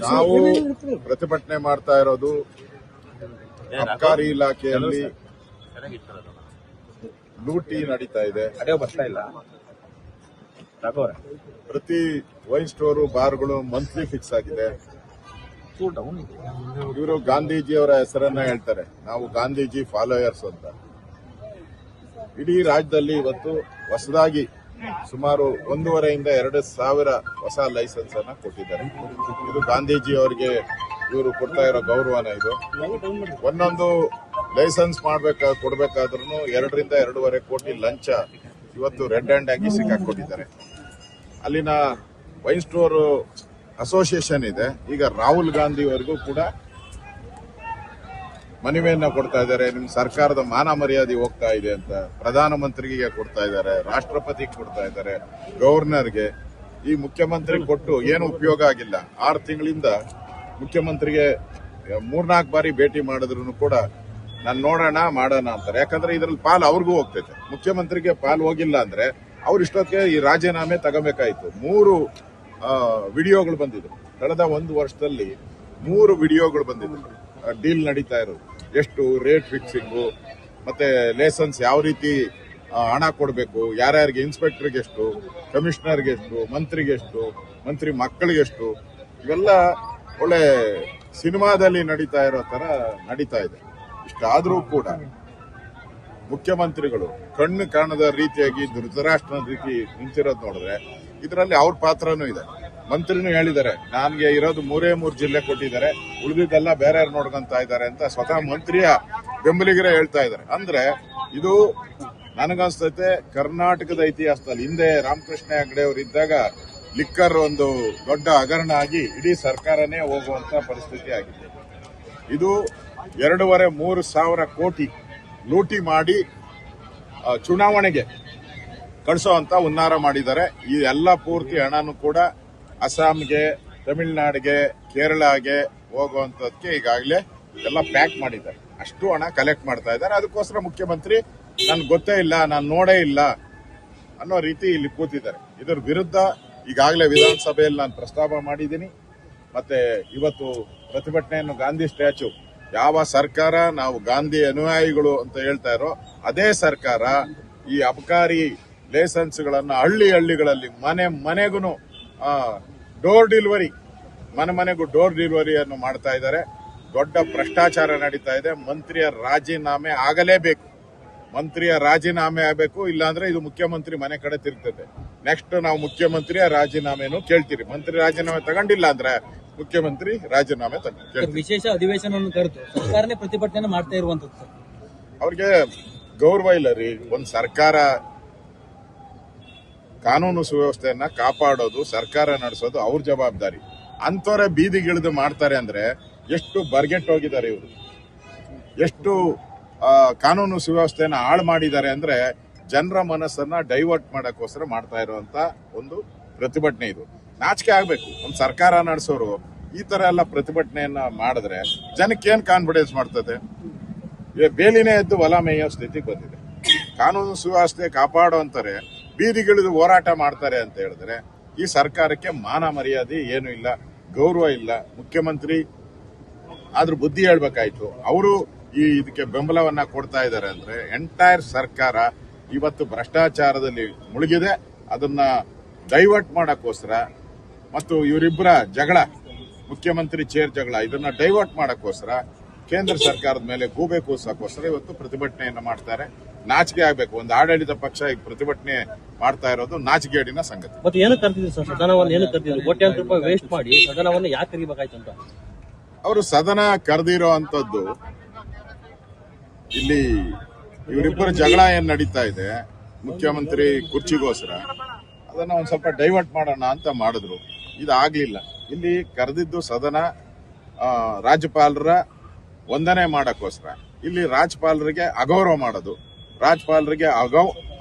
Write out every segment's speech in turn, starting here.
ನಾವು ಪ್ರತಿಭಟನೆ ಮಾಡ್ತಾ ಇರೋದು ಅಬಕಾರಿ ಇಲಾಖೆಯಲ್ಲಿ ಲೂಟಿ ನಡೀತಾ ಇದೆ. ಪ್ರತಿ ವೈನ್ ಸ್ಟೋರು ಬಾರ್ಗಳು ಮಂತ್ಲಿ ಫಿಕ್ಸ್ ಆಗಿದೆ. ಇವರು ಗಾಂಧೀಜಿಯವರ ಹೆಸರನ್ನ ಹೇಳ್ತಾರೆ, ನಾವು ಗಾಂಧೀಜಿ ಫಾಲೋಯರ್ಸ್ ಅಂತ. ಇಡೀ ರಾಜ್ಯದಲ್ಲಿ ಇವತ್ತು ಹೊಸದಾಗಿ ಸುಮಾರು 1,500 ಇಂದ 2,000 ಹೊಸ ಲೈಸೆನ್ಸ್ ಅನ್ನ ಕೊಟ್ಟಿದ್ದಾರೆ. ಇದು ಗಾಂಧೀಜಿಯವರಿಗೆ ಇವರು ಕೊಡ್ತಾ ಇರೋ ಗೌರವನ. ಇದು ಒಂದೊಂದು ಲೈಸೆನ್ಸ್ ಕೊಡಬೇಕಾದ್ರೂ 2 ರಿಂದ 2.5 ಕೋಟಿ ಲಂಚ ಇವತ್ತು ರೆಡ್ ಹ್ಯಾಂಡ್ ಆಗಿ ಸಿಕ್ಕಾಕೊಂಡಿದ್ದಾರೆ. ಅಲ್ಲಿನ ವೈನ್ ಸ್ಟೋರ್ ಅಸೋಸಿಯೇಷನ್ ಇದೆ. ಈಗ ರಾಹುಲ್ ಗಾಂಧಿವರೆಗೂ ಕೂಡ ಮನವಿಯನ್ನ ಕೊಡ್ತಾ ಇದ್ದಾರೆ. ನಿಮ್ ಸರ್ಕಾರದ ಮಾನ ಮರ್ಯಾದೆ ಹೋಗ್ತಾ ಇದೆ ಅಂತ ಪ್ರಧಾನಮಂತ್ರಿಗೆ ಕೊಡ್ತಾ ಇದ್ದಾರೆ, ರಾಷ್ಟ್ರಪತಿಗೆ ಕೊಡ್ತಾ ಇದ್ದಾರೆ, ಗವರ್ನರ್ಗೆ. ಈ ಮುಖ್ಯಮಂತ್ರಿ ಕೊಟ್ಟು ಏನು ಉಪಯೋಗ ಆಗಿಲ್ಲ. 6 ತಿಂಗಳಿಂದ ಮುಖ್ಯಮಂತ್ರಿಗೆ 3-4 ಬಾರಿ ಭೇಟಿ ಮಾಡಿದ್ರು ಕೂಡ ನಾನು ನೋಡೋಣ ಮಾಡೋಣ ಅಂತಾರೆ. ಯಾಕಂದ್ರೆ ಇದ್ರಲ್ಲಿ ಪಾಲು ಅವ್ರಿಗೂ ಹೋಗ್ತೈತೆ. ಮುಖ್ಯಮಂತ್ರಿಗೆ ಪಾಲು ಹೋಗಿಲ್ಲ ಅಂದ್ರೆ ಅವ್ರ ಇಷ್ಟೊತ್ತಿಗೆ ಈ ರಾಜೀನಾಮೆ ತಗೋಬೇಕಾಯ್ತು. 3 ವಿಡಿಯೋಗಳು ಬಂದಿದ್ರು. ಕಳೆದ 1 ವರ್ಷದಲ್ಲಿ 3 ವಿಡಿಯೋಗಳು ಬಂದಿದ್ರು. ಡೀಲ್ ನಡೀತಾ ಇರೋದು, ಎಷ್ಟು ರೇಟ್ ಫಿಕ್ಸಿಂಗು, ಮತ್ತೆ ಲೈಸೆನ್ಸ್ ಯಾವ ರೀತಿ ಹಣ ಕೊಡಬೇಕು, ಯಾರ್ಯಾರಿಗೆ, ಇನ್ಸ್ಪೆಕ್ಟರ್ಗೆ ಎಷ್ಟು, ಕಮಿಷನರ್ಗೆ ಎಷ್ಟು, ಮಂತ್ರಿಗೆ ಎಷ್ಟು, ಮಂತ್ರಿ ಮಕ್ಕಳಿಗೆ ಎಷ್ಟು, ಇವೆಲ್ಲ ಒಳ್ಳೆ ಸಿನಿಮಾದಲ್ಲಿ ನಡೀತಾ ಇರೋ ತರ ನಡೀತಾ ಇದೆ. ಇಷ್ಟಾದ್ರೂ ಕೂಡ ಮುಖ್ಯಮಂತ್ರಿಗಳು ಕಣ್ಣು ಕಾಣದ ರೀತಿಯಾಗಿ ಧೃತರಾಷ್ಟ್ರನ ರೀತಿ ನಿಂತಿರೋದು ನೋಡಿದ್ರೆ ಇದರಲ್ಲಿ ಅವ್ರ ಪಾತ್ರನೂ ಇದೆ. ಮಂತ್ರಿನೂ ಹೇಳಿದ್ದಾರೆ, ನನಗೆ ಇರೋದು 3 ಜಿಲ್ಲೆ ಕೊಟ್ಟಿದ್ದಾರೆ, ಉಳಿದಿದ್ದೆಲ್ಲ ಬೇರೆ ನೋಡ್ಕೊಂತ ಇದ್ದಾರೆ ಅಂತ ಸ್ವತಃ ಮಂತ್ರಿಯ ಬೆಂಬಲಿಗರೇ ಹೇಳ್ತಾ ಇದ್ದಾರೆ. ಅಂದ್ರೆ ಇದು ನನಗನ್ಸ್ತೈತೆ ಕರ್ನಾಟಕದ ಇತಿಹಾಸದಲ್ಲಿ ಹಿಂದೆ ರಾಮಕೃಷ್ಣ ಹೆಗಡೆ ಅವರು ಇದ್ದಾಗ ಲಿಕ್ಕರ್ ಒಂದು ದೊಡ್ಡ ಹಗರಣ ಆಗಿ ಇಡೀ ಸರ್ಕಾರನೇ ಹೋಗುವಂತ ಪರಿಸ್ಥಿತಿ ಆಗಿದೆ. ಇದು 2.5-3 ಸಾವಿರ ಕೋಟಿ ಲೂಟಿ ಮಾಡಿ ಚುನಾವಣೆಗೆ ಕಳಿಸೋಂತ ಹುನ್ನಾರ ಮಾಡಿದ್ದಾರೆ. ಈ ಎಲ್ಲ ಪೂರ್ತಿ ಹಣನೂ ಕೂಡ ಅಸ್ಸಾಂಗೆ, ತಮಿಳುನಾಡಿಗೆ, ಕೇರಳಗೆ ಹೋಗುವಂತದಕ್ಕೆ ಈಗಾಗಲೇ ಎಲ್ಲ ಪ್ಯಾಕ್ ಮಾಡಿದ್ದಾರೆ. ಅಷ್ಟು ಹಣ ಕಲೆಕ್ಟ್ ಮಾಡ್ತಾ ಇದ್ದಾರೆ. ಅದಕ್ಕೋಸ್ಕರ ಮುಖ್ಯಮಂತ್ರಿ ನನ್ಗೆ ಗೊತ್ತೇ ಇಲ್ಲ, ನಾನು ನೋಡೇ ಇಲ್ಲ ಅನ್ನೋ ರೀತಿ ಇಲ್ಲಿ ಕೂತಿದ್ದಾರೆ. ಇದರ ವಿರುದ್ಧ ಈಗಾಗಲೇ ವಿಧಾನಸಭೆಯಲ್ಲಿ ನಾನು ಪ್ರಸ್ತಾಪ ಮಾಡಿದ್ದೀನಿ. ಮತ್ತೆ ಇವತ್ತು ಪ್ರತಿಭಟನೆಯನ್ನು ಗಾಂಧಿ ಸ್ಟ್ಯಾಚ್ಯೂ, ಯಾವ ಸರ್ಕಾರ ನಾವು ಗಾಂಧಿ ಅನುಯಾಯಿಗಳು ಅಂತ ಹೇಳ್ತಾ ಇರೋ ಅದೇ ಸರ್ಕಾರ ಈ ಅಬಕಾರಿ ಲೈಸೆನ್ಸ್ಗಳನ್ನು ಹಳ್ಳಿಗಳಲ್ಲಿ ಮನೆಗೂ ಡೋರ್ ಡೆಲಿವರಿ, ಮನೆಗೂ ಡೋರ್ ಡೆಲಿವರಿಯನ್ನು ಮಾಡ್ತಾ ಇದ್ದಾರೆ. ದೊಡ್ಡ ಭ್ರಷ್ಟಾಚಾರ ನಡೀತಾ ಇದೆ. ಮಂತ್ರಿಯ ರಾಜೀನಾಮೆ ಆಗಲೇಬೇಕು. ಮಂತ್ರಿಯ ರಾಜೀನಾಮೆ ಆಗಬೇಕು, ಇಲ್ಲಾಂದ್ರೆ ಇದು ಮುಖ್ಯಮಂತ್ರಿ ಮನೆ ಕಡೆ ತಿರುಗ್ತದೆ. ನೆಕ್ಸ್ಟ್ ನಾವು ಮುಖ್ಯಮಂತ್ರಿಯ ರಾಜೀನಾಮೆನೂ ಕೇಳ್ತೀರಿ. ಮಂತ್ರಿ ರಾಜೀನಾಮೆ ತಗೊಂಡಿಲ್ಲ ಅಂದ್ರೆ ಮುಖ್ಯಮಂತ್ರಿ ರಾಜೀನಾಮೆ ತಗೊಂಡು ವಿಶೇಷ ಅಧಿವೇಶನ ಕರೆದು ಸರ್ಕಾರನೇ ಪ್ರತಿಭಟನೆ ಮಾಡ್ತಾ ಇರುವಂತದ್ದು. ಅವ್ರಿಗೆ ಗೌರವ ಇಲ್ಲ ರೀ. ಒಂದು ಸರ್ಕಾರ ಕಾನೂನು ಸುವ್ಯವಸ್ಥೆಯನ್ನ ಕಾಪಾಡೋದು, ಸರ್ಕಾರ ನಡೆಸೋದು ಅವ್ರ ಜವಾಬ್ದಾರಿ. ಅಂತವರೇ ಬೀದಿಗಿಳಿದು ಮಾಡ್ತಾರೆ ಅಂದ್ರೆ ಎಷ್ಟು ಬರ್ಗೆಟ್ ಹೋಗಿದ್ದಾರೆ ಇವರು, ಎಷ್ಟು ಕಾನೂನು ಸುವ್ಯವಸ್ಥೆಯನ್ನ ಹಾಳು ಮಾಡಿದ್ದಾರೆ ಅಂದ್ರೆ ಜನರ ಮನಸ್ಸನ್ನ ಡೈವರ್ಟ್ ಮಾಡಕ್ಕೋಸ್ಕರ ಮಾಡ್ತಾ ಇರುವಂತ ಒಂದು ಪ್ರತಿಭಟನೆ ಇದು. ನಾಚಿಕೆ ಆಗ್ಬೇಕು. ಒಂದು ಸರ್ಕಾರ ನಡೆಸೋರು ಈ ತರ ಎಲ್ಲ ಪ್ರತಿಭಟನೆಯನ್ನ ಮಾಡಿದ್ರೆ ಜನಕ್ಕೆ ಏನ್ ಕಾನ್ಫಿಡೆನ್ಸ್ ಮಾಡ್ತದೆ? ಬೇಲಿನೇ ಎದ್ದು ಹೊಲ ಮೇಯೋ ಸ್ಥಿತಿಗೆ ಬಂದಿದೆ. ಕಾನೂನು ಸುವ್ಯವಸ್ಥೆ ಕಾಪಾಡೋ ಅಂತಾರೆ, ಬೀದಿಗಿಳಿದು ಹೋರಾಟ ಮಾಡ್ತಾರೆ ಅಂತ ಹೇಳಿದ್ರೆ ಈ ಸರ್ಕಾರಕ್ಕೆ ಮಾನ ಮರ್ಯಾದೆ ಏನು ಇಲ್ಲ, ಗೌರವ ಇಲ್ಲ. ಮುಖ್ಯಮಂತ್ರಿ ಆದ್ರೂ ಬುದ್ಧಿ ಹೇಳ್ಬೇಕಾಯ್ತು. ಅವರು ಇದಕ್ಕೆ ಬೆಂಬಲವನ್ನ ಕೊಡ್ತಾ ಇದ್ದಾರೆ ಅಂದ್ರೆ ಎಂಟೈರ್ ಸರ್ಕಾರ ಇವತ್ತು ಭ್ರಷ್ಟಾಚಾರದಲ್ಲಿ ಮುಳುಗಿದೆ. ಅದನ್ನ ಡೈವರ್ಟ್ ಮಾಡಕ್ಕೋಸ್ಕರ ಮತ್ತು ಇವರಿಬ್ಬರ ಜಗಳ, ಮುಖ್ಯಮಂತ್ರಿ ಚೇರ್ ಜಗಳ, ಇದನ್ನ ಡೈವರ್ಟ್ ಮಾಡಕ್ಕೋಸ್ಕರ ಕೇಂದ್ರ ಸರ್ಕಾರದ ಮೇಲೆ ಗೂಬೆ ಕೂಸಕ್ಕೋಸ್ಕರ ಇವತ್ತು ಪ್ರತಿಭಟನೆಯನ್ನ ಮಾಡ್ತಾರೆ. ನಾಚಿಕೆ ಆಗ್ಬೇಕು. ಒಂದು ಆಡಳಿತ ಪಕ್ಷ ಈಗ ಪ್ರತಿಭಟನೆ ಮಾಡ್ತಾ ಇರೋದು ನಾಚಿಕೆಗೇಡಿನ ಸಂಗತಿ. ಮತ್ತೆ ಏನು ಕರ್ತಿದ್ರು ಸರ್? ಸದನವನ್ನು ಏನು ಕರ್ತಿದ್ರು? ಕೋಟ್ಯಾಂತರ ರೂಪಾಯಿ ವೇಸ್ಟ್ ಮಾಡಿ ಸದನವನ್ನು ಯಾಕೆ ಕರಿಬೇಕಾಯ್ತು ಅಂತ ಅವರು ಸದನ ಕರೆದಿರೋ ಅಂತದ್ದು. ಇಲ್ಲಿ ಇವರಿಬ್ಬರ ಜಗಳ ಏನ್ ನಡೀತಾ ಇದೆ ಮುಖ್ಯಮಂತ್ರಿ ಕುರ್ಚಿಗೋಸ್ಕರ, ಅದನ್ನ ಒಂದ್ ಸ್ವಲ್ಪ ಡೈವರ್ಟ್ ಮಾಡೋಣ ಅಂತ ಮಾಡಿದ್ರು. ಇದಾಗ್ಲಿಲ್ಲ. ಇಲ್ಲಿ ಕರೆದಿದ್ದು ಸದನ ರಾಜ್ಯಪಾಲರ ವಂದನೆ ಮಾಡಕ್ಕೋಸ್ಕರ. ಇಲ್ಲಿ ರಾಜ್ಯಪಾಲರಿಗೆ ಅಗೌರವ ಮಾಡೋದು, ರಾಜ್ಯಪಾಲರಿಗೆ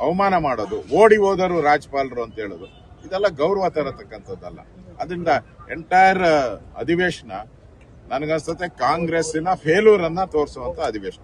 ಅವಮಾನ ಮಾಡೋದು, ಓಡಿ ಹೋದರು ರಾಜ್ಯಪಾಲರು ಅಂತ ಹೇಳೋದು, ಇದೆಲ್ಲ ಗೌರವ ತರತಕ್ಕಂಥದ್ದಲ್ಲ. ಅದರಿಂದ ಎಂಟೈರ್ ಅಧಿವೇಶನ ನನಗನ್ಸುತ್ತೆ ಕಾಂಗ್ರೆಸ್ಸಿನ ಫೇಲ್ಯೂರ್ ಅನ್ನ ತೋರಿಸುವಂತ ಅಧಿವೇಶನ.